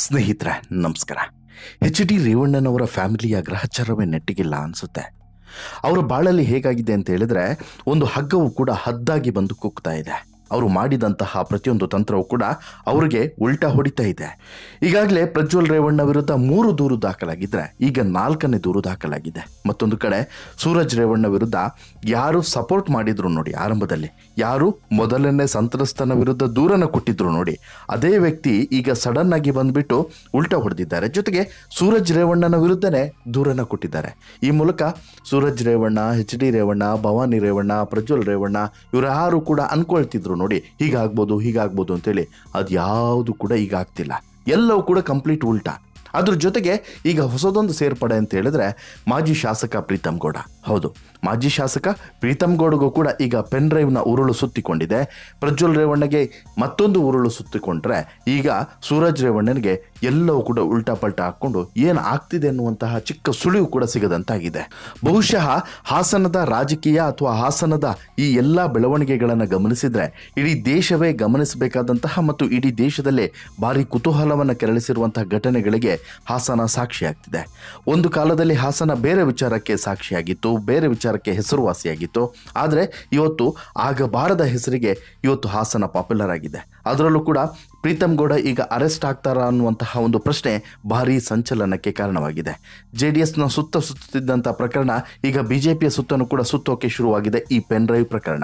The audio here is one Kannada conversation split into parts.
ಸ್ನೇಹಿತರೆ ನಮಸ್ಕಾರ. ಎಚ್.ಡಿ. ರೇವಣ್ಣನವರ ಫ್ಯಾಮಿಲಿಯ ಗ್ರಹಚಾರವೇ ನೆಟ್ಟಿಗಿಲ್ಲ ಅನಿಸುತ್ತೆ. ಅವರ ಬಾಳಲ್ಲಿ ಹೇಗಾಗಿದೆ ಅಂತ ಹೇಳಿದ್ರೆ, ಒಂದು ಹಗ್ಗವು ಕೂಡ ಹದ್ದಾಗಿ ಬಂದು ಕುಗ್ತಾ ಇದೆ. ಅವರು ಮಾಡಿದಂತಹ ಪ್ರತಿಯೊಂದು ತಂತ್ರವೂ ಕೂಡ ಅವರಿಗೆ ಉಲ್ಟಾ ಹೊಡಿತಾ ಇದೆ. ಈಗಾಗಲೇ ಪ್ರಜ್ವಲ್ ರೇವಣ್ಣ ವಿರುದ್ಧ 3 ದೂರು ದಾಖಲಾಗಿದ್ದರೆ ಈಗ 4ನೇ ದೂರು ದಾಖಲಾಗಿದೆ. ಮತ್ತೊಂದು ಕಡೆ ಸೂರಜ್ ರೇವಣ್ಣ ವಿರುದ್ಧ ಯಾರು ಸಪೋರ್ಟ್ ಮಾಡಿದ್ರು ನೋಡಿ, ಆರಂಭದಲ್ಲಿ ಯಾರು ಮೊದಲನೇ ಸಂತ್ರಸ್ತನ ವಿರುದ್ಧ ದೂರನ್ನು ಕೊಟ್ಟಿದ್ರು ನೋಡಿ, ಅದೇ ವ್ಯಕ್ತಿ ಈಗ ಸಡನ್ ಆಗಿ ಬಂದ್ಬಿಟ್ಟು ಉಲ್ಟಾ ಹೊಡೆದಿದ್ದಾರೆ. ಜೊತೆಗೆ ಸೂರಜ್ ರೇವಣ್ಣನ ವಿರುದ್ಧನೇ ದೂರನ್ನು ಕೊಟ್ಟಿದ್ದಾರೆ. ಈ ಮೂಲಕ ಸೂರಜ್ ರೇವಣ್ಣ, ಎಚ್.ಡಿ. ರೇವಣ್ಣ, ಭವಾನಿ ರೇವಣ್ಣ, ಪ್ರಜ್ವಲ್ ರೇವಣ್ಣ ಇವರು ಯಾರು ಕೂಡ ಅನ್ಕೊಳ್ತಿದ್ರು ನೋಡಿ ಹೀಗಾಗ್ಬೋದು ಅಂತೇಳಿ. ಅದು ಯಾವುದು ಕೂಡ ಈಗ ಆಗ್ತಿಲ್ಲ. ಎಲ್ಲವೂ ಕೂಡ ಕಂಪ್ಲೀಟ್ ಉಲ್ಟಾ. ಅದ್ರ ಜೊತೆಗೆ ಈಗ ಹೊಸದೊಂದು ಸೇರ್ಪಡೆ ಅಂತ ಹೇಳಿದ್ರೆ ಮಾಜಿ ಶಾಸಕ ಪ್ರೀತಮ್ ಗೌಡ. ಹೌದು, ಮಾಜಿ ಶಾಸಕ ಪ್ರೀತಮ್ ಗೌಡಗೂ ಕೂಡ ಈಗ ಪೆನ್ ಡ್ರೈವ್ನ ಉರುಳು ಸುತ್ತಿಕೊಂಡಿದೆ. ಪ್ರಜ್ವಲ್ ರೇವಣ್ಣಗೆ ಮತ್ತೊಂದು ಉರುಳು ಸುತ್ತಿಕೊಂಡ್ರೆ ಈಗ ಸೂರಜ್ ರೇವಣ್ಣನಿಗೆ ಎಲ್ಲವೂ ಕೂಡ ಉಲ್ಟಾ ಪಲ್ಟಾ ಹಾಕ್ಕೊಂಡು ಏನು ಆಗ್ತಿದೆ ಅನ್ನುವಂತಹ ಚಿಕ್ಕ ಸುಳಿವು ಕೂಡ ಸಿಗದಂತಾಗಿದೆ. ಬಹುಶಃ ಹಾಸನದ ರಾಜಕೀಯ ಅಥವಾ ಹಾಸನದ ಈ ಎಲ್ಲ ಬೆಳವಣಿಗೆಗಳನ್ನು ಗಮನಿಸಿದ್ರೆ ಇಡೀ ದೇಶವೇ ಗಮನಿಸಬೇಕಾದಂತಹ ಮತ್ತು ಇಡೀ ದೇಶದಲ್ಲೇ ಭಾರಿ ಕುತೂಹಲವನ್ನು ಕೆರಳಿಸಿರುವಂತಹ ಘಟನೆಗಳಿಗೆ ಹಾಸನ ಸಾಕ್ಷಿಯಾಗ್ತಿದೆ. ಒಂದು ಕಾಲದಲ್ಲಿ ಹಾಸನ ಬೇರೆ ವಿಚಾರಕ್ಕೆ ಸಾಕ್ಷಿಯಾಗಿತ್ತು, ಬೇರೆ ವಿಚಾರಕ್ಕೆ ಹೆಸರುವಾಸಿಯಾಗಿತ್ತು. ಆದರೆ ಇವತ್ತು ಆಗಬಾರದ ಹೆಸರಿಗೆ ಇವತ್ತು ಹಾಸನ ಪಾಪ್ಯುಲರ್ ಆಗಿದೆ. ಅದರಲ್ಲೂ ಕೂಡ ಪ್ರೀತಮ್ ಗೌಡ ಈಗ ಅರೆಸ್ಟ್ ಆಗ್ತಾರಾ ಅನ್ನುವಂತಹ ಒಂದು ಪ್ರಶ್ನೆ ಭಾರೀ ಸಂಚಲನಕ್ಕೆ ಕಾರಣವಾಗಿದೆ. JDSನ ಸುತ್ತುತ್ತಿದ್ದಂಥ ಪ್ರಕರಣ ಈಗ BJPಯ ಸುತ್ತಲೂ ಕೂಡ ಸುತ್ತೋಕೆ ಶುರುವಾಗಿದೆ. ಈ ಪೆನ್ ಡ್ರೈವ್ ಪ್ರಕರಣ,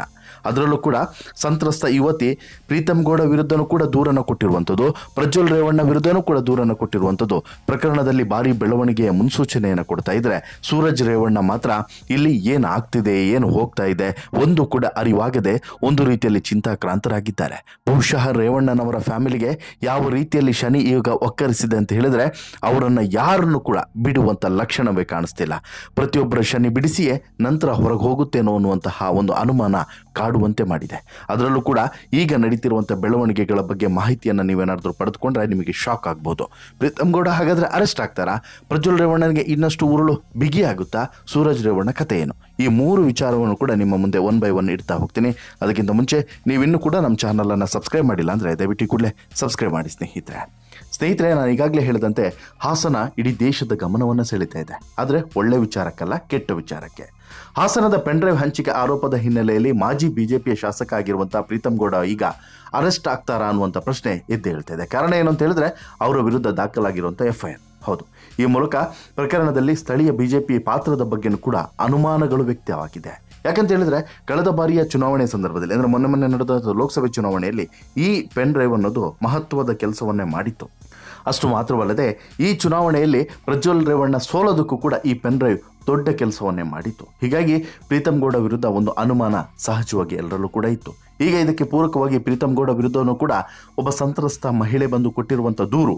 ಅದರಲ್ಲೂ ಕೂಡ ಸಂತ್ರಸ್ತ ಯುವತಿ ಪ್ರೀತಮ್ ಗೌಡ ವಿರುದ್ಧನೂ ಕೂಡ ದೂರನ್ನು ಕೊಟ್ಟಿರುವಂಥದ್ದು, ಪ್ರಜ್ವಲ್ ರೇವಣ್ಣ ವಿರುದ್ಧನೂ ಕೂಡ ದೂರನ್ನು ಕೊಟ್ಟಿರುವಂಥದ್ದು ಪ್ರಕರಣದಲ್ಲಿ ಭಾರಿ ಬೆಳವಣಿಗೆಯ ಮುನ್ಸೂಚನೆಯನ್ನು ಕೊಡ್ತಾ ಇದ್ರೆ, ಸೂರಜ್ ರೇವಣ್ಣ ಮಾತ್ರ ಇಲ್ಲಿ ಏನು ಆಗ್ತಿದೆ, ಏನು ಹೋಗ್ತಾ ಇದೆ ಒಂದು ಕೂಡ ಅರಿವಾಗದೆ ಒಂದು ರೀತಿಯಲ್ಲಿ ಚಿಂತಾಕ್ರಾಂತರಾಗಿದ್ದಾರೆ. ಬಹುಶಃ ರೇವಣ್ಣನವರ ಫ್ಯಾಮಿಲಿಗೆ ಯಾವ ರೀತಿಯಲ್ಲಿ ಶನಿ ಈಗ ಒಕ್ಕರಿಸಿದೆ ಅಂತ ಹೇಳಿದ್ರೆ ಅವರನ್ನು ಯಾರನ್ನು ಕೂಡ ಬಿಡುವಂಥ ಲಕ್ಷಣವೇ ಕಾಣಿಸ್ತಿಲ್ಲ. ಪ್ರತಿಯೊಬ್ಬರ ಶನಿ ಬಿಡಿಸಿಯೇ ನಂತರ ಹೊರಗೆ ಹೋಗುತ್ತೇನೋ ಅನ್ನುವಂತಹ ಒಂದು ಅನುಮಾನ ಕಾಡುವಂತೆ ಮಾಡಿದೆ. ಅದರಲ್ಲೂ ಕೂಡ ಈಗ ನಡೀತಿರುವಂಥ ಬೆಳವಣಿಗೆಗಳ ಬಗ್ಗೆ ಮಾಹಿತಿಯನ್ನು ನೀವೇನಾದರೂ ಪಡೆದುಕೊಂಡ್ರೆ ನಿಮಗೆ ಶಾಕ್ ಆಗ್ಬೋದು. ಪ್ರೀತಮ್ ಗೌಡ ಹಾಗಾದರೆ ಅರೆಸ್ಟ್ ಆಗ್ತಾರಾ? ಪ್ರಜ್ವಲ್ ರೇವಣ್ಣನಿಗೆ ಇನ್ನಷ್ಟು ಉರುಳು ಬಿಗಿಯಾಗುತ್ತಾ? ಸೂರಜ್ ರೇವಣ್ಣ ಕಥೆ ಏನು? ಈ 3 ವಿಚಾರವನ್ನು ಕೂಡ ನಿಮ್ಮ ಮುಂದೆ 1 by 1 ಇಡ್ತಾ ಹೋಗ್ತೀನಿ. ಅದಕ್ಕಿಂತ ಮುಂಚೆ ನೀವಿನ್ನೂ ಕೂಡ ನಮ್ಮ ಚಾನಲನ್ನು ಸಬ್ಸ್ಕ್ರೈಬ್ ಮಾಡಿಲ್ಲ ಅಂದರೆ ದಯವಿಟ್ಟು ಕೂಡಲೇ ಸಬ್ಸ್ಕ್ರೈಬ್ ಮಾಡಿ ಸ್ನೇಹಿತರೆ. ನಾನು ಈಗಾಗಲೇ ಹೇಳಿದಂತೆ ಹಾಸನ ಇಡೀ ದೇಶದ ಗಮನವನ್ನು ಸೆಳೀತಾ ಇದೆ. ಆದರೆ ಒಳ್ಳೆ ವಿಚಾರಕ್ಕಲ್ಲ, ಕೆಟ್ಟ ವಿಚಾರಕ್ಕೆ. ಹಾಸನದ ಪೆನ್ ಡ್ರೈವ್ ಹಂಚಿಕೆ ಆರೋಪದ ಹಿನ್ನೆಲೆಯಲ್ಲಿ ಮಾಜಿ BJPಯ ಶಾಸಕ ಆಗಿರುವಂಥ ಪ್ರೀತಮ್ ಗೌಡ ಈಗ ಅರೆಸ್ಟ್ ಆಗ್ತಾರಾ ಅನ್ನುವಂಥ ಪ್ರಶ್ನೆ ಎದ್ದು ಹೇಳ್ತಾ ಇದೆ. ಕಾರಣ ಏನು ಅಂತ ಹೇಳಿದ್ರೆ ಅವರ ವಿರುದ್ಧ ದಾಖಲಾಗಿರುವಂಥ FIR. ಹೌದು, ಈ ಮೂಲಕ ಪ್ರಕರಣದಲ್ಲಿ ಸ್ಥಳೀಯ BJP ಪಾತ್ರದ ಬಗ್ಗೆನೂ ಕೂಡ ಅನುಮಾನಗಳು ವ್ಯಕ್ತವಾಗಿದೆ. ಯಾಕಂತ ಹೇಳಿದ್ರೆ ಕಳೆದ ಬಾರಿಯ ಚುನಾವಣೆ ಸಂದರ್ಭದಲ್ಲಿ ಅಂದರೆ ಮೊನ್ನೆ ನಡೆದ ಲೋಕಸಭೆ ಚುನಾವಣೆಯಲ್ಲಿ ಈ ಪೆನ್ ಡ್ರೈವ್ ಅನ್ನೋದು ಮಹತ್ವದ ಕೆಲಸವನ್ನೇ ಮಾಡಿತ್ತು. ಅಷ್ಟು ಮಾತ್ರವಲ್ಲದೆ ಈ ಚುನಾವಣೆಯಲ್ಲಿ ಪ್ರಜ್ವಲ್ ರೇವಣ್ಣ ಸೋಲೋದಕ್ಕೂ ಕೂಡ ಈ ಪೆನ್ ಡ್ರೈವ್ ದೊಡ್ಡ ಕೆಲಸವನ್ನೇ ಮಾಡಿತ್ತು. ಹೀಗಾಗಿ ಪ್ರೀತಮ್ ಗೌಡ ವಿರುದ್ಧ ಒಂದು ಅನುಮಾನ ಸಹಜವಾಗಿ ಎಲ್ಲರಲ್ಲೂ ಕೂಡ ಇತ್ತು. ಈಗ ಇದಕ್ಕೆ ಪೂರಕವಾಗಿ ಪ್ರೀತಮ್ ಗೌಡ ವಿರುದ್ಧವೂ ಕೂಡ ಒಬ್ಬ ಸಂತ್ರಸ್ತ ಮಹಿಳೆ ಬಂದು ಕೊಟ್ಟಿರುವಂಥ ದೂರು,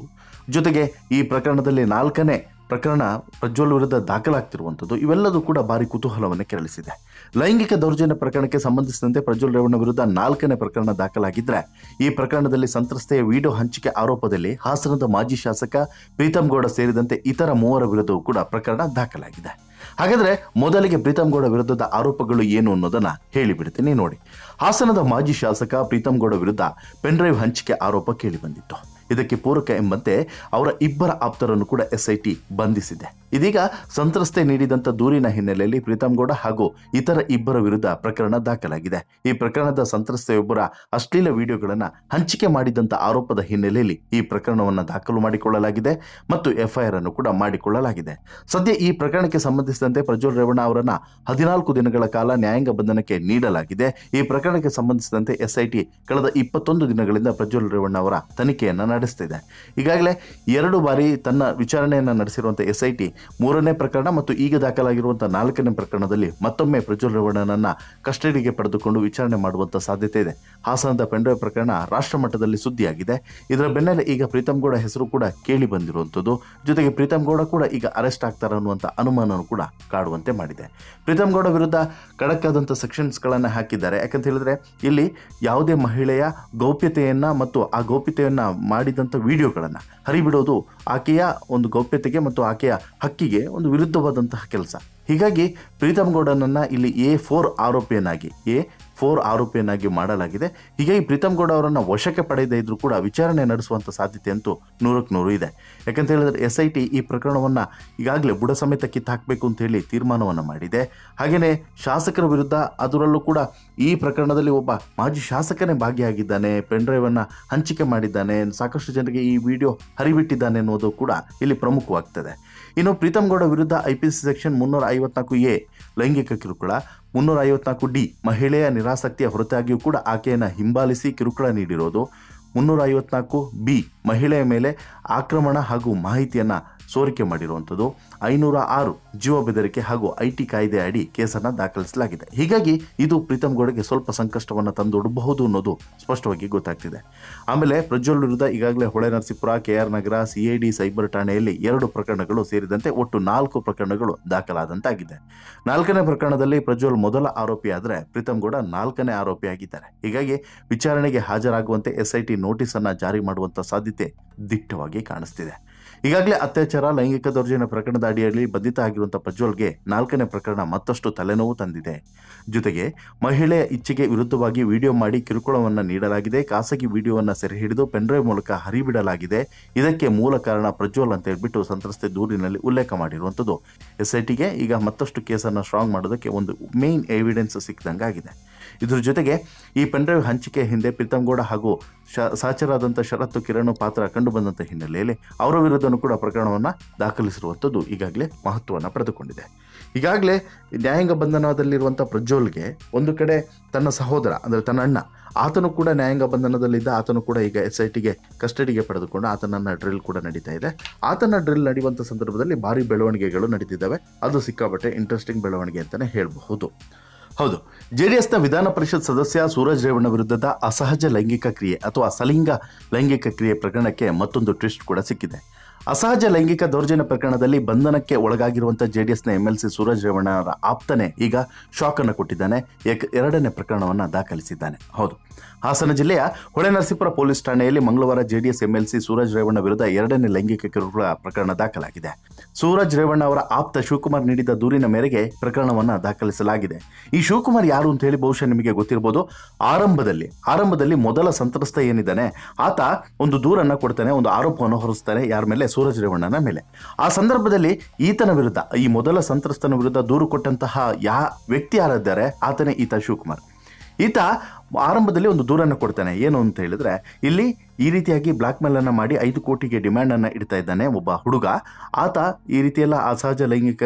ಜೊತೆಗೆ ಈ ಪ್ರಕರಣದಲ್ಲಿ 4ನೇ ಪ್ರಕರಣ ಪ್ರಜ್ವಲ್ ವಿರುದ್ಧ ದಾಖಲಾಗ್ತಿರುವಂಥದ್ದು ಇವೆಲ್ಲದೂ ಕೂಡ ಭಾರಿ ಕುತೂಹಲವನ್ನು ಕೆರಳಿಸಿದೆ. ಲೈಂಗಿಕ ದೌರ್ಜನ್ಯ ಪ್ರಕರಣಕ್ಕೆ ಸಂಬಂಧಿಸಿದಂತೆ ಪ್ರಜ್ವಲ್ ರೇವಣ್ಣ ವಿರುದ್ಧ 4ನೇ ಪ್ರಕರಣ ದಾಖಲಾಗಿದ್ದರೆ ಈ ಪ್ರಕರಣದಲ್ಲಿ ಸಂತ್ರಸ್ತೆಯ ವಿಡಿಯೋ ಹಂಚಿಕೆ ಆರೋಪದಲ್ಲಿ ಹಾಸನದ ಮಾಜಿ ಶಾಸಕ ಪ್ರೀತಮ್ ಗೌಡ ಸೇರಿದಂತೆ ಇತರ 3 ವಿರುದ್ಧವೂ ಕೂಡ ಪ್ರಕರಣ ದಾಖಲಾಗಿದೆ. ಹಾಗಾದರೆ ಮೊದಲಿಗೆ ಪ್ರೀತಮ್ ಗೌಡ ವಿರುದ್ಧದ ಆರೋಪಗಳು ಏನು ಅನ್ನೋದನ್ನ ಹೇಳಿಬಿಡ್ತೀನಿ ನೋಡಿ. ಹಾಸನದ ಮಾಜಿ ಶಾಸಕ ಪ್ರೀತಮ್ ಗೌಡ ವಿರುದ್ಧ ಪೆನ್ ಡ್ರೈವ್ ಹಂಚಿಕೆ ಆರೋಪ ಕೇಳಿ ಬಂದಿತ್ತು. ಇದಕ್ಕೆ ಪೂರಕ ಎಂಬಂತೆ ಅವರ ಇಬ್ಬರ ಆಪ್ತರನ್ನು ಕೂಡ SIT ಬಂಧಿಸಿದೆ. ಇದೀಗ ಸಂತ್ರಸ್ತೆ ನೀಡಿದಂಥ ದೂರಿನ ಹಿನ್ನೆಲೆಯಲ್ಲಿ ಪ್ರೀತಮ್ ಗೌಡ ಹಾಗೂ ಇತರ 2 ವಿರುದ್ಧ ಪ್ರಕರಣ ದಾಖಲಾಗಿದೆ. ಈ ಪ್ರಕರಣದ ಸಂತ್ರಸ್ತೆಯೊಬ್ಬರ ಅಶ್ಲೀಲ ವಿಡಿಯೋಗಳನ್ನು ಹಂಚಿಕೆ ಮಾಡಿದಂಥ ಆರೋಪದ ಹಿನ್ನೆಲೆಯಲ್ಲಿ ಈ ಪ್ರಕರಣವನ್ನು ದಾಖಲು ಮಾಡಿಕೊಳ್ಳಲಾಗಿದೆ ಮತ್ತು FIR ಅನ್ನು ಕೂಡ ಮಾಡಿಕೊಳ್ಳಲಾಗಿದೆ. ಸದ್ಯ ಈ ಪ್ರಕರಣಕ್ಕೆ ಸಂಬಂಧಿಸಿದಂತೆ ಪ್ರಜ್ವಲ್ ರೇವಣ್ಣ ಅವರನ್ನು 14 ದಿನಗಳ ಕಾಲ ನ್ಯಾಯಾಂಗ ಬಂಧನಕ್ಕೆ ನೀಡಲಾಗಿದೆ. ಈ ಪ್ರಕರಣಕ್ಕೆ ಸಂಬಂಧಿಸಿದಂತೆ SIT ಕಳೆದ 21 ದಿನಗಳಿಂದ ಪ್ರಜ್ವಲ್ ರೇವಣ್ಣ ಅವರ ತನಿಖೆಯನ್ನು ನಡೆಸ್ತಿದೆ. ಈಗಾಗಲೇ 2 ಬಾರಿ ತನ್ನ ವಿಚಾರಣೆಯನ್ನು ನಡೆಸಿರುವಂಥ SIT 3ನೇ ಪ್ರಕರಣ ಮತ್ತು ಈಗ ದಾಖಲಾಗಿರುವಂಥ 4ನೇ ಪ್ರಕರಣದಲ್ಲಿ ಮತ್ತೊಮ್ಮೆ ಪ್ರಜ್ವಲ್ ರೇವಣ್ಣನನ್ನ ಕಸ್ಟಡಿಗೆ ಪಡೆದುಕೊಂಡು ವಿಚಾರಣೆ ಮಾಡುವಂಥ ಸಾಧ್ಯತೆ ಇದೆ. ಹಾಸನದ ಪೆನ್ ಡ್ರೈವ್ ಪ್ರಕರಣ ರಾಷ್ಟ್ರ ಮಟ್ಟದಲ್ಲಿ ಸುದ್ದಿಯಾಗಿದೆ. ಇದರ ಬೆನ್ನಲ್ಲೇ ಈಗ ಪ್ರೀತಮ್ ಗೌಡ ಹೆಸರು ಕೂಡ ಕೇಳಿ ಬಂದಿರುವಂಥದ್ದು, ಜೊತೆಗೆ ಪ್ರೀತಮ್ ಗೌಡ ಕೂಡ ಈಗ ಅರೆಸ್ಟ್ ಆಗ್ತಾರೆ ಅನ್ನುವಂಥ ಅನುಮಾನನೂ ಕೂಡ ಕಾಡುವಂತೆ ಮಾಡಿದೆ. ಪ್ರೀತಮ್ ಗೌಡ ವಿರುದ್ಧ ಖಡಕ್ ಆದಂಥ ಸೆಕ್ಷನ್ಸ್ಗಳನ್ನು ಹಾಕಿದ್ದಾರೆ. ಯಾಕಂತ ಹೇಳಿದ್ರೆ ಇಲ್ಲಿ ಯಾವುದೇ ಮಹಿಳೆಯ ಗೌಪ್ಯತೆಯನ್ನು ಮತ್ತು ಆ ಗೌಪ್ಯತೆಯನ್ನು ಮಾಡಿದಂಥ ವಿಡಿಯೋಗಳನ್ನು ಹರಿಬಿಡೋದು ಆಕೆಯ ಒಂದು ಗೌಪ್ಯತೆಗೆ ಮತ್ತು ಆಕೆಯ ಹಕ್ಕಿಗೆ ಒಂದು ವಿರುದ್ಧವಾದಂತಹ ಕೆಲಸ. ಹೀಗಾಗಿ ಪ್ರೀತಮ್ ಗೌಡನನ್ನು ಇಲ್ಲಿ A4 ಆರೋಪಿಯನ್ನಾಗಿ ಮಾಡಲಾಗಿದೆ. ಹೀಗಾಗಿ ಪ್ರೀತಮ್ ಗೌಡ ಅವರನ್ನು ವಶಕ್ಕೆ ಪಡೆಯದೇ ಇದ್ರೂ ಕೂಡ ವಿಚಾರಣೆ ನಡೆಸುವಂಥ ಸಾಧ್ಯತೆ ಅಂತೂ 100% ಇದೆ. ಯಾಕಂತ ಹೇಳಿದ್ರೆ SIT ಈ ಪ್ರಕರಣವನ್ನು ಈಗಾಗಲೇ ಬುಡ ಸಮೇತ ಕಿತ್ತಾಕಬೇಕು ಅಂತ ಹೇಳಿ ತೀರ್ಮಾನವನ್ನು ಮಾಡಿದೆ. ಹಾಗೆಯೇ ಶಾಸಕರ ವಿರುದ್ಧ, ಅದರಲ್ಲೂ ಕೂಡ ಈ ಪ್ರಕರಣದಲ್ಲಿ ಒಬ್ಬ ಮಾಜಿ ಶಾಸಕನೇ ಭಾಗಿಯಾಗಿದ್ದಾನೆ, ಪೆನ್ಡ್ರೈವನ್ನು ಹಂಚಿಕೆ ಮಾಡಿದ್ದಾನೆ, ಸಾಕಷ್ಟು ಜನರಿಗೆ ಈ ವಿಡಿಯೋ ಹರಿಬಿಟ್ಟಿದ್ದಾನೆ ಅನ್ನೋದು ಕೂಡ ಇಲ್ಲಿ ಪ್ರಮುಖವಾಗ್ತದೆ. ಇನ್ನು ಪ್ರೀತಮ್ ಗೌಡ ವಿರುದ್ಧ IPC ಸೆಕ್ಷನ್ 354A ಲೈಂಗಿಕ ಕಿರುಕುಳ, 354D ಮಹಿಳೆಯ ನಿರಾಸಕ್ತಿಯ ಹೊರತಾಗಿಯೂ ಕೂಡ ಆಕೆಯನ್ನು ಹಿಂಬಾಲಿಸಿ ಕಿರುಕುಳ ನೀಡಿರೋದು, 354B ಮಹಿಳೆಯ ಮೇಲೆ ಆಕ್ರಮಣ ಹಾಗೂ ಮಾಹಿತಿಯನ್ನು ಸೋರಿಕೆ ಮಾಡಿರುವಂಥದ್ದು, 506 ಜೀವ ಬೆದರಿಕೆ ಹಾಗೂ IT ಕಾಯ್ದೆ ಅಡಿ ಕೇಸನ್ನು ದಾಖಲಿಸಲಾಗಿದೆ. ಹೀಗಾಗಿ ಇದು ಪ್ರೀತಮ್ ಗೌಡಗೆ ಸ್ವಲ್ಪ ಸಂಕಷ್ಟವನ್ನು ತಂದೊಡ್ಡಬಹುದು ಅನ್ನೋದು ಸ್ಪಷ್ಟವಾಗಿ ಗೊತ್ತಾಗ್ತಿದೆ. ಆಮೇಲೆ ಪ್ರಜ್ವಲ್ ವಿರುದ್ಧ ಈಗಾಗಲೇ ಹೊಳೆನರಸೀಪುರ, KR ನಗರ, CID ಸೈಬರ್ ಠಾಣೆಯಲ್ಲಿ 2 ಪ್ರಕರಣಗಳು ಸೇರಿದಂತೆ ಒಟ್ಟು 4 ಪ್ರಕರಣಗಳು ದಾಖಲಾದಂತಾಗಿದೆ. 4ನೇ ಪ್ರಕರಣದಲ್ಲಿ ಪ್ರಜ್ವಲ್ ಮೊದಲ ಆರೋಪಿಯಾದರೆ ಪ್ರೀತಮ್ ಗೌಡ 4ನೇ ಆರೋಪಿಯಾಗಿದ್ದಾರೆ. ಹೀಗಾಗಿ ವಿಚಾರಣೆಗೆ ಹಾಜರಾಗುವಂತೆ SIT ನೋಟಿಸನ್ನು ಜಾರಿ ಮಾಡುವಂಥ ಸಾಧ್ಯತೆ ದಿಟ್ಟವಾಗಿ ಕಾಣಿಸ್ತಿದೆ. ಈಗಾಗಲೇ ಅತ್ಯಾಚಾರ, ಲೈಂಗಿಕ ದೌರ್ಜನ್ಯ ಪ್ರಕರಣದ ಅಡಿಯಲ್ಲಿ ಬಂಧಿತ ಆಗಿರುವಂಥ ಪ್ರಜ್ವಲ್ಗೆ 4ನೇ ಪ್ರಕರಣ ಮತ್ತಷ್ಟು ತಲೆನೋವು ತಂದಿದೆ. ಜೊತೆಗೆ ಮಹಿಳೆಯ ಇಚ್ಛೆಗೆ ವಿರುದ್ಧವಾಗಿ ವಿಡಿಯೋ ಮಾಡಿ ಕಿರುಕುಳವನ್ನು ನೀಡಲಾಗಿದೆ, ಖಾಸಗಿ ವಿಡಿಯೋವನ್ನು ಸೆರೆ ಹಿಡಿದು ಪೆನ್ಡ್ರೈವ್ ಮೂಲಕ ಹರಿಬಿಡಲಾಗಿದೆ. ಇದಕ್ಕೆ ಮೂಲ ಕಾರಣ ಪ್ರಜ್ವಲ್ ಅಂತ ಹೇಳ್ಬಿಟ್ಟು ಸಂತ್ರಸ್ತೆ ದೂರಿನಲ್ಲಿ ಉಲ್ಲೇಖ ಮಾಡಿರುವಂಥದ್ದು SITಗೆ ಈಗ ಮತ್ತಷ್ಟು ಕೇಸನ್ನು ಸ್ಟ್ರಾಂಗ್ ಮಾಡೋದಕ್ಕೆ ಒಂದು ಮೇನ್ ಎವಿಡೆನ್ಸ್ ಸಿಕ್ಕಿದಂಗಾಗಿದೆ. ಇದ್ರ ಜೊತೆಗೆ ಈ ಪೆನ್ಡ್ರೈವ್ ಹಂಚಿಕೆ ಹಿಂದೆ ಪ್ರೀತಮ್ ಗೌಡ ಹಾಗೂ ಸಹಚರಾದಂಥ ಶರತ್ ಕಿರಣ್ ಪಾತ್ರ ಕಂಡುಬಂದಂಥ ಹಿನ್ನೆಲೆಯಲ್ಲಿ ಅವರ ವಿರುದ್ಧನೂ ಕೂಡ ಪ್ರಕರಣವನ್ನು ದಾಖಲಿಸಿರುವಂಥದ್ದು ಈಗಾಗಲೇ ಮಹತ್ವವನ್ನು ಪಡೆದುಕೊಂಡಿದೆ. ಈಗಾಗಲೇ ನ್ಯಾಯಾಂಗ ಬಂಧನದಲ್ಲಿರುವಂಥ ಪ್ರಜ್ವಲ್ಗೆ ಒಂದು ಕಡೆ ತನ್ನ ಸಹೋದರ ಅಂದರೆ ತನ್ನ ಅಣ್ಣ, ಆತನು ಕೂಡ ನ್ಯಾಯಾಂಗ ಬಂಧನದಲ್ಲಿದ್ದ, ಆತನು ಕೂಡ ಈಗ SITಗೆ ಕಸ್ಟಡಿಗೆ ಪಡೆದುಕೊಂಡು ಆತನನ್ನು ಡ್ರಿಲ್ ಕೂಡ ನಡೀತಾ ಇದೆ. ಆತನ ಡ್ರಿಲ್ ನಡೆಯುವಂಥ ಸಂದರ್ಭದಲ್ಲಿ ಭಾರಿ ಬೆಳವಣಿಗೆಗಳು ನಡೀತಿದ್ದಾವೆ. ಅದು ಸಿಕ್ಕಾಪಟ್ಟೆ ಇಂಟ್ರೆಸ್ಟಿಂಗ್ ಬೆಳವಣಿಗೆ ಅಂತಲೇ ಹೇಳಬಹುದು. ಹೌದು, JDSನ ವಿಧಾನ ಪರಿಷತ್ ಸದಸ್ಯ ಸೂರಜ್ ರೇವಣ್ಣ ವಿರುದ್ಧದ ಅಸಹಜ ಲೈಂಗಿಕ ಕ್ರಿಯೆ ಅಥವಾ ಸಲಿಂಗ ಲೈಂಗಿಕ ಕ್ರಿಯೆ ಪ್ರಕರಣಕ್ಕೆ ಮತ್ತೊಂದು ಟ್ವಿಸ್ಟ್ ಕೂಡ ಸಿಕ್ಕಿದೆ. ಅಸಹಜ ಲೈಂಗಿಕ ದೌರ್ಜನ್ಯ ಪ್ರಕರಣದಲ್ಲಿ ಬಂಧನಕ್ಕೆ ಒಳಗಾಗಿರುವಂಥ JDSನ MLC ಸೂರಜ್ ರೇವಣ್ಣ ಅವರ ಆಪ್ತನೇ ಈಗ ಶಾಕನ್ನು ಕೊಟ್ಟಿದ್ದಾನೆ. 2ನೇ ಪ್ರಕರಣವನ್ನು ದಾಖಲಿಸಿದ್ದಾನೆ. ಹೌದು, ಹಾಸನ ಜಿಲ್ಲೆಯ ಹೊಳೆನರಸೀಪುರ ಪೊಲೀಸ್ ಠಾಣೆಯಲ್ಲಿ ಮಂಗಳವಾರ JDS MLC ಸೂರಜ್ ರೇವಣ್ಣ ವಿರುದ್ಧ 2ನೇ ಲೈಂಗಿಕ ಕಿರುಕುಳ ಪ್ರಕರಣ ದಾಖಲಾಗಿದೆ. ಸೂರಜ್ ರೇವಣ್ಣ ಅವರ ಆಪ್ತ ಶಿವಕುಮಾರ್ ನೀಡಿದ ದೂರಿನ ಮೇರೆಗೆ ಪ್ರಕರಣವನ್ನು ದಾಖಲಿಸಲಾಗಿದೆ. ಈ ಶಿವಕುಮಾರ್ ಯಾರು ಅಂತ ಹೇಳಿ ಬಹುಶಃ ನಿಮಗೆ ಗೊತ್ತಿರಬಹುದು. ಆರಂಭದಲ್ಲಿ ಮೊದಲ ಸಂತ್ರಸ್ತ ಏನಿದ್ದಾನೆ ಆತ ಒಂದು ದೂರನ್ನು ಕೊಡ್ತಾನೆ, ಒಂದು ಆರೋಪವನ್ನು ಹೊರಿಸ್ತಾನೆ. ಯಾರ ಮೇಲೆ? ಸೂರಜ್ ರೇವಣ್ಣನ ಮೇಲೆ. ಆ ಸಂದರ್ಭದಲ್ಲಿ ಈತನ ವಿರುದ್ಧ, ಈ ಮೊದಲ ಸಂತ್ರಸ್ತನ ವಿರುದ್ಧ ದೂರು ಕೊಟ್ಟಂತಹ ವ್ಯಕ್ತಿ ಯಾರಿದ್ದಾರೆ ಆತನೇ ಈತ ಶಿವಕುಮಾರ್. ಈತ ಆರಂಭದಲ್ಲಿ ಒಂದು ದೂರನ್ನು ಕೊಡ್ತಾನೆ. ಏನು ಅಂತ ಹೇಳಿದ್ರೆ, ಇಲ್ಲಿ ಈ ರೀತಿಯಾಗಿ ಬ್ಲಾಕ್ ಮೇಲ್ ಅನ್ನು ಮಾಡಿ 5 ಕೋಟಿಗೆ ಡಿಮ್ಯಾಂಡ್ ಅನ್ನು ಇಡ್ತಾ ಇದ್ದಾನೆ ಒಬ್ಬ ಹುಡುಗ. ಆತ ಈ ರೀತಿಯೆಲ್ಲ ಅಸಹಜ ಲೈಂಗಿಕ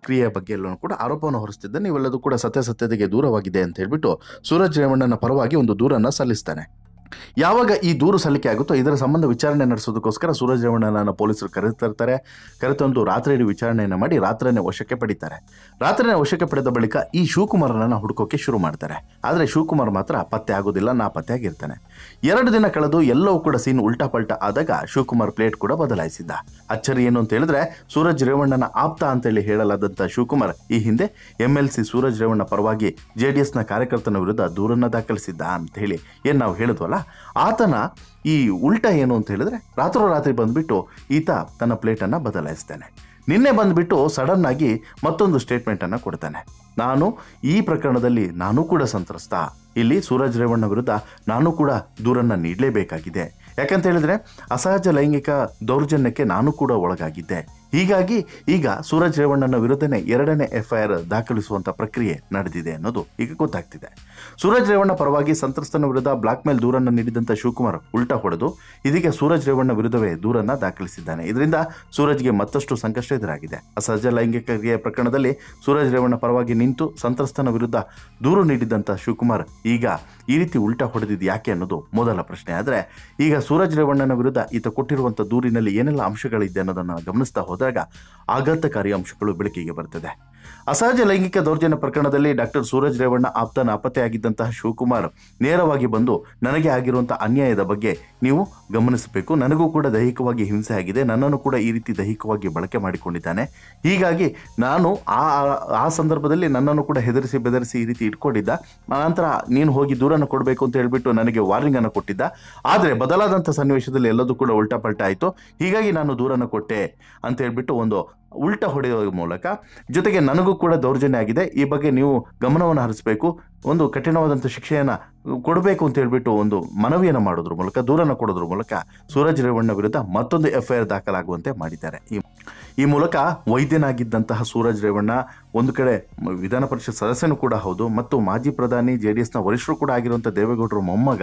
ಕ್ರಿಯೆಯ ಬಗ್ಗೆ ಎಲ್ಲೂ ಕೂಡ ಆರೋಪವನ್ನು ಹೊರಿಸ್ತಿದ್ದಾನೆ. ಇವೆಲ್ಲದೂ ಕೂಡ ಸತ್ಯಾಸತ್ಯತೆಗೆ ದೂರವಾಗಿದೆ ಅಂತ ಹೇಳ್ಬಿಟ್ಟು ಸೂರಜ್ ರೇವಣ್ಣನ ಪರವಾಗಿ ಒಂದು ದೂರನ್ನು ಸಲ್ಲಿಸ್ತಾನೆ. ಯಾವಾಗ ಈ ದೂರು ಸಲ್ಲಿಕೆ ಆಗುತ್ತೋ ಇದರ ಸಂಬಂಧ ವಿಚಾರಣೆ ನಡೆಸೋದಕ್ಕೋಸ್ಕರ ಸೂರಜ್ ರೇವಣ್ಣನನ್ನು ಪೊಲೀಸರು ಕರೆತಂದು ರಾತ್ರಿ ಇಡೀ ವಿಚಾರಣೆಯನ್ನು ಮಾಡಿ ರಾತ್ರಿನೇ ವಶಕ್ಕೆ ಪಡಿತಾರೆ. ರಾತ್ರಿನೇ ವಶಕ್ಕೆ ಪಡೆದ ಬಳಿಕ ಈ ಶಿವಕುಮಾರನನ್ನು ಹುಡುಕೋಕೆ ಶುರು ಮಾಡ್ತಾರೆ. ಆದರೆ ಶಿವಕುಮಾರ್ ಮಾತ್ರ ಪತ್ತೆ ಆಗೋದಿಲ್ಲ, ನಾಪತ್ತೆಯಾಗಿರ್ತಾನೆ. 2 ದಿನ ಕಳೆದು ಎಲ್ಲವೂ ಕೂಡ ಸೀನ್ ಉಲ್ಟಾ ಪಲ್ಟಾ ಆದಾಗ ಶಿವಕುಮಾರ್ ಪ್ಲೇಟ್ ಕೂಡ ಬದಲಾಯಿಸಿದ್ದ. ಅಚ್ಚರಿ ಏನು ಅಂತ ಹೇಳಿದ್ರೆ, ಸೂರಜ್ ರೇವಣ್ಣನ ಆಪ್ತ ಅಂತೇಳಿ ಹೇಳಲಾದಂಥ ಶಿವಕುಮಾರ್ ಈ ಹಿಂದೆ MLC ಸೂರಜ್ ರೇವಣ್ಣ ಪರವಾಗಿ JDSನ ಕಾರ್ಯಕರ್ತನ ವಿರುದ್ಧ ದೂರನ್ನು ದಾಖಲಿಸಿದ್ದ ಅಂತ ಹೇಳಿ ಏನು ನಾವು ಹೇಳಿದ್ವಲ್ಲ, ಆತನ ಈ ಉಲ್ಟಾ ಏನು ಅಂತ ಹೇಳಿದ್ರೆ, ರಾತ್ರೋರಾತ್ರಿ ಬಂದ್ಬಿಟ್ಟು ಈತ ತನ್ನ ಪ್ಲೇಟನ್ನು ಬದಲಾಯಿಸ್ತಾನೆ. ನಿನ್ನೆ ಬಂದ್ಬಿಟ್ಟು ಸಡನ್ ಆಗಿ ಮತ್ತೊಂದು ಸ್ಟೇಟ್ಮೆಂಟನ್ನು ಕೊಡ್ತಾನೆ. ನಾನು ಈ ಪ್ರಕರಣದಲ್ಲಿ ನಾನು ಕೂಡ ಸಂತ್ರಸ್ತ, ಇಲ್ಲಿ ಸೂರಜ್ ರೇವಣ್ಣ ವಿರುದ್ಧ ನಾನು ಕೂಡ ದೂರನ್ನು ನೀಡಲೇಬೇಕಾಗಿದೆ. ಯಾಕಂತ ಹೇಳಿದ್ರೆ ಅಸಹಜ ಲೈಂಗಿಕ ದೌರ್ಜನ್ಯಕ್ಕೆ ನಾನು ಕೂಡ ಒಳಗಾಗಿದ್ದೆ. ಹೀಗಾಗಿ ಈಗ ಸೂರಜ್ ರೇವಣ್ಣನ ವಿರುದ್ಧನೇ 2ನೇ FIR ದಾಖಲಿಸುವಂಥ ಪ್ರಕ್ರಿಯೆ ನಡೆದಿದೆ ಅನ್ನೋದು ಈಗ ಗೊತ್ತಾಗ್ತಿದೆ. ಸೂರಜ್ ರೇವಣ್ಣ ಪರವಾಗಿ ಸಂತ್ರಸ್ತನ ವಿರುದ್ಧ ಬ್ಲಾಕ್ ಮೇಲ್ ದೂರನ್ನು ನೀಡಿದಂಥ ಶಿವಕುಮಾರ್ ಉಲ್ಟಾ ಹೊಡೆದು ಇದೀಗ ಸೂರಜ್ ರೇವಣ್ಣ ವಿರುದ್ಧವೇ ದೂರನ್ನು ದಾಖಲಿಸಿದ್ದಾನೆ. ಇದರಿಂದ ಸೂರಜ್ಗೆ ಮತ್ತಷ್ಟು ಸಂಕಷ್ಟ ಎದುರಾಗಿದೆ. ಅಸಹಜ ಲೈಂಗಿಕ ಕ್ರಿಯೆ ಪ್ರಕರಣದಲ್ಲಿ ಸೂರಜ್ ರೇವಣ್ಣ ಪರವಾಗಿ ನಿಂತು ಸಂತ್ರಸ್ತನ ವಿರುದ್ಧ ದೂರು ನೀಡಿದಂಥ ಶಿವಕುಮಾರ್ ಈಗ ಈ ರೀತಿ ಉಲ್ಟಾ ಹೊಡೆದಿದ್ದು ಯಾಕೆ ಅನ್ನೋದು ಮೊದಲ ಪ್ರಶ್ನೆ. ಆದರೆ ಈಗ ಸೂರಜ್ ರೇವಣ್ಣನ ವಿರುದ್ಧ ಈತ ಕೊಟ್ಟಿರುವಂಥ ದೂರಿನಲ್ಲಿ ಏನೆಲ್ಲ ಅಂಶಗಳಿದೆ ಅನ್ನೋದನ್ನು ಗಮನಿಸ್ತಾ ಹೋದಾಗ ಆಘಾತಕಾರಿ ಅಂಶಗಳು ಬೆಳಕಿಗೆ ಬರ್ತದೆ. ಅಸಹಜ ಲೈಂಗಿಕ ದೌರ್ಜನ್ಯ ಪ್ರಕರಣದಲ್ಲಿ ಡಾಕ್ಟರ್ ಸೂರಜ್ ರೇವಣ್ಣ ಆಪ್ತ ನಾಪತ್ತೆಯಾಗಿದ್ದಂತಹ ಶಿವಕುಮಾರ್ ನೇರವಾಗಿ ಬಂದು ನನಗೆ ಆಗಿರುವಂಥ ಅನ್ಯಾಯದ ಬಗ್ಗೆ ನೀವು ಗಮನಿಸಬೇಕು, ನನಗೂ ಕೂಡ ದೈಹಿಕವಾಗಿ ಹಿಂಸೆ ಆಗಿದೆ, ನನ್ನನ್ನು ಕೂಡ ಈ ರೀತಿ ದೈಹಿಕವಾಗಿ ಬಳಕೆ ಮಾಡಿಕೊಂಡಿದ್ದಾನೆ, ಹೀಗಾಗಿ ನಾನು ಆ ಸಂದರ್ಭದಲ್ಲಿ ನನ್ನನ್ನು ಕೂಡ ಹೆದರಿಸಿ ಬೆದರಿಸಿ ಈ ರೀತಿ ಇಟ್ಕೊಂಡಿದ್ದ, ನಂತರ ನೀನು ಹೋಗಿ ದೂರನ್ನು ಕೊಡಬೇಕು ಅಂತ ಹೇಳ್ಬಿಟ್ಟು ನನಗೆ ವಾರ್ನಿಂಗ್ ಅನ್ನು ಕೊಟ್ಟಿದ್ದ. ಆದರೆ ಬದಲಾದಂಥ ಸನ್ನಿವೇಶದಲ್ಲಿ ಎಲ್ಲದೂ ಕೂಡ ಉಲ್ಟಾ ಪಲ್ಟಾ ಆಯಿತು, ಹೀಗಾಗಿ ನಾನು ದೂರನ್ನು ಕೊಟ್ಟೆ ಅಂತ ಹೇಳ್ಬಿಟ್ಟು ಒಂದು ಉಲ್ಟಾ ಹೊಡೆಯುವ ಮೂಲಕ, ಜೊತೆಗೆ ನನಗೂ ಕೂಡ ದೌರ್ಜನ್ಯ ಆಗಿದೆ, ಈ ಬಗ್ಗೆ ನೀವು ಗಮನವನ್ನು ಹರಿಸಬೇಕು, ಒಂದು ಕಠಿಣವಾದಂಥ ಶಿಕ್ಷೆಯನ್ನು ಕೊಡಬೇಕು ಅಂತ ಹೇಳ್ಬಿಟ್ಟು ಒಂದು ಮನವಿಯನ್ನು ಮಾಡೋದ್ರ ಮೂಲಕ, ದೂರನ್ನು ಕೊಡೋದ್ರ ಮೂಲಕ ಸೂರಜ್ ರೇವಣ್ಣ ವಿರುದ್ಧ ಮತ್ತೊಂದು FIR ದಾಖಲಾಗುವಂತೆ ಮಾಡಿದ್ದಾರೆ. ಈ ಮೂಲಕ ವೈದ್ಯನಾಗಿದ್ದಂತಹ ಸೂರಜ್ ರೇವಣ್ಣ ಒಂದು ಕಡೆ ವಿಧಾನ ಪರಿಷತ್ ಸದಸ್ಯನೂ ಕೂಡ ಹೌದು, ಮತ್ತು ಮಾಜಿ ಪ್ರಧಾನಿ JDSನ ವರಿಷ್ಠರು ಕೂಡ ಆಗಿರುವಂಥ ದೇವೇಗೌಡರ ಮೊಮ್ಮಗ,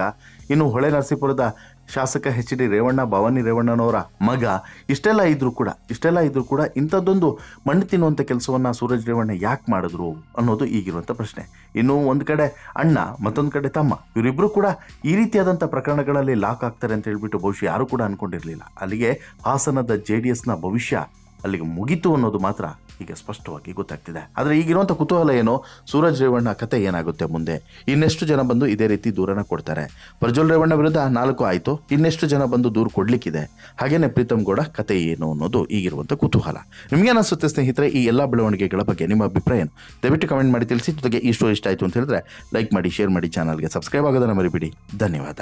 ಇನ್ನು ಹೊಳೆ ನರಸೀಪುರದ ಶಾಸಕ HD ರೇವಣ್ಣ, ಭವಾನಿ ರೇವಣ್ಣನವರ ಮಗ, ಇಷ್ಟೆಲ್ಲ ಇದ್ರೂ ಕೂಡ ಇಂಥದ್ದೊಂದು ಮಣ್ಣು ತಿನ್ನುವಂಥ ಕೆಲಸವನ್ನು ಸೂರಜ್ ರೇವಣ್ಣ ಯಾಕೆ ಮಾಡಿದ್ರು ಅನ್ನೋದು ಈಗಿರುವಂಥ ಪ್ರಶ್ನೆ. ಇನ್ನು ಒಂದು ಕಡೆ ಅಣ್ಣ, ಮತ್ತೊಂದು ಕಡೆ ತಮ್ಮ, ಇವರಿಬ್ಬರು ಕೂಡ ಈ ರೀತಿಯಾದಂಥ ಪ್ರಕರಣಗಳಲ್ಲಿ ಲಾಕ್ ಆಗ್ತಾರೆ ಅಂತ ಹೇಳ್ಬಿಟ್ಟು ಬಹುಶಃ ಯಾರು ಕೂಡ ಅನ್ಕೊಂಡಿರಲಿಲ್ಲ. ಅಲ್ಲಿಗೆ ಹಾಸನದ JDSನ ಭವಿಷ್ಯ ಅಲ್ಲಿಗೆ ಮುಗೀತು ಅನ್ನೋದು ಮಾತ್ರ ಈಗ ಸ್ಪಷ್ಟವಾಗಿ ಗೊತ್ತಾಗ್ತಿದೆ. ಆದರೆ ಈಗಿರುವಂಥ ಕುತೂಹಲ ಏನು, ಸೂರಜ್ ರೇವಣ್ಣ ಕತೆ ಏನಾಗುತ್ತೆ ಮುಂದೆ, ಇನ್ನೆಷ್ಟು ಜನ ಬಂದು ಇದೇ ರೀತಿ ದೂರನ ಕೊಡ್ತಾರೆ? ಪ್ರಜ್ವಲ್ ರೇವಣ್ಣ ವಿರುದ್ಧ 4 ಆಯಿತು, ಇನ್ನೆಷ್ಟು ಜನ ಬಂದು ದೂರು ಕೊಡ್ಲಿಕ್ಕಿದೆ? ಹಾಗೇನೆ ಪ್ರೀತಮ್ ಗೌಡ ಕತೆ ಏನು ಅನ್ನೋದು ಈಗಿರುವಂಥ ಕುತೂಹಲ. ನಿಮಗೇನಿಸುತ್ತೆ ಸ್ನೇಹಿತರೆ ಈ ಎಲ್ಲ ಬೆಳವಣಿಗೆಗಳ ಬಗ್ಗೆ ನಿಮ್ಮ ಅಭಿಪ್ರಾಯ ದಯವಿಟ್ಟು ಕಮೆಂಟ್ ಮಾಡಿ ತಿಳಿಸಿ. ಜೊತೆಗೆ ಈ ಸ್ಟೋರಿ ಇಷ್ಟ ಆಯಿತು ಅಂತ ಹೇಳಿದ್ರೆ ಲೈಕ್ ಮಾಡಿ, ಶೇರ್ ಮಾಡಿ, ಚಾನಲ್ಗೆ ಸಬ್ಸ್ಕ್ರೈಬ್ ಆಗೋದನ್ನು ಮರಿಬೇಡಿ. ಧನ್ಯವಾದ.